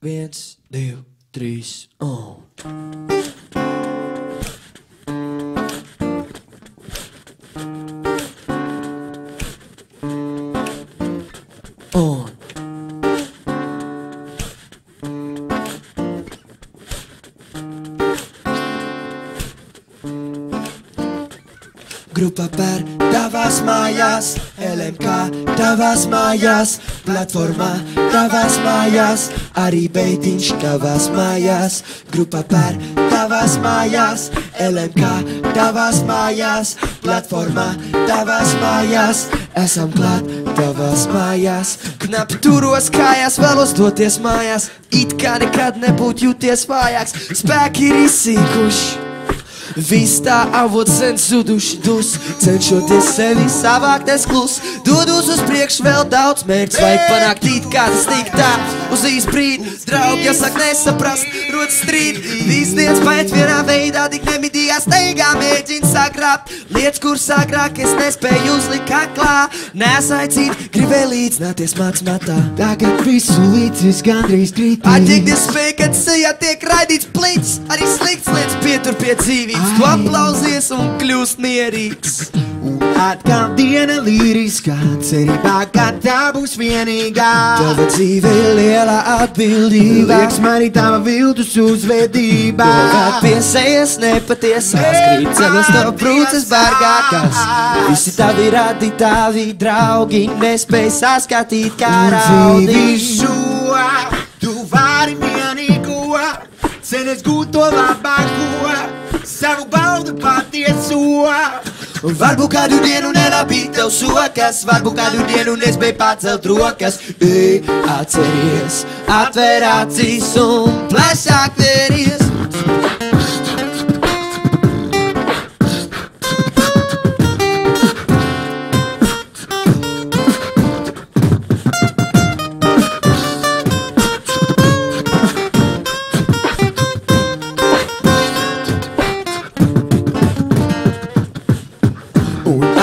1, 2, 3, un. Un. Grupa per tavas mājās, LMK tavas mājās, platformā tavas mājās, arī beitiņš tavas mājās. Grupa per tavas mājās, LMK tavas mājās, platformā tavas mājās, esam klāt tavas mājās. Knapi turos kājās, vēlos doties mājās, it kā nekad nebūtu jūties vājāks, spēki ir izsīkuši. Viss tā avots sen zuduši dus, cenšoties sevi savākt es klus, dodos uz priekšu vēl daudz mērķis, vajag panākt it kā tas tik tā, uz īsu brīdi, draugi, ja sāk nesaprast, rod strīd, viss dienas paiet vienā veidā, tik nemidīgā steigā mēģina sagrābt, lietas, kuras agrāk es nespēju uzlikt kaklā, nesaicīt, gribēju līdzināties matā. Tagad visu līdzis gandrīz krīt. Attiekties spēj, kad sejā tiek raidīts pliķis, arī slikts lietas pietur pie dzīvības. Tu aplausies un kļūst mierīgs. Un atkal diena līriskā, cerībā, ka tā būs vienīgā. Tava dzīve ir liela atbildība. Liekas man arī tava viltus uzvedībā. Kad pie sejas nepatiesās, krīt ceļos no brūces bargākās. Visi tavi radi, tavi draugi, nespēj saskatīt kā raudi. Visu, tu vari vienīgo, centies gūt to labāko, savu baudu patieso. Varbūt kādu dienu nelabīt tev sokas, varbūt kādu dienu nespēj pacelt rokas. Ej, atceries, atver acīs un plašāk vēries.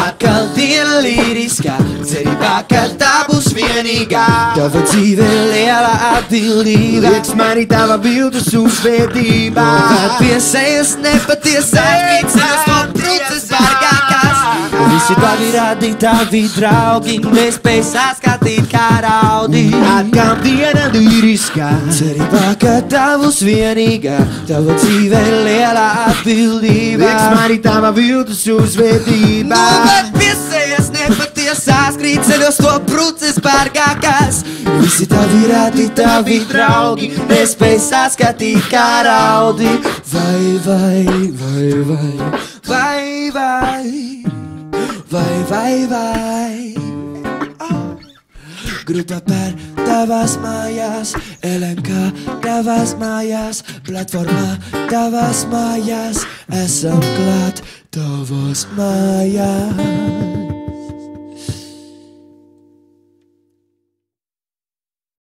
Atkal diena līriskā, cerībā, ka tā būs vienīgā. Tava dzīve ir liela atbildība. Liekas man arī tava viltus uzvedībā. Kad pie sejas nepatiesās, krīt ceļos no brūces bargākās. Visi tavi radi, tavi draugi, nespēj saskatīt kā raudi. Atkal diena līriskā, cerībā, ka tā būs vienīgā. Tava dzīve ir liela atbildība. liekas man arī tava viltus uzvedībā. Kad pie sejas nepatiesās, krīt ceļos to brūces bargākās. Visi tavi radi, tavi draugi, nespēj saskatīt kā raudi. Vai, vai, vai, vai, vai, vai, vai, vai, vai. Grupa per tavas mājās, LMK tavas mājās, platformā tavas mājās, esam klāt tavas mājās.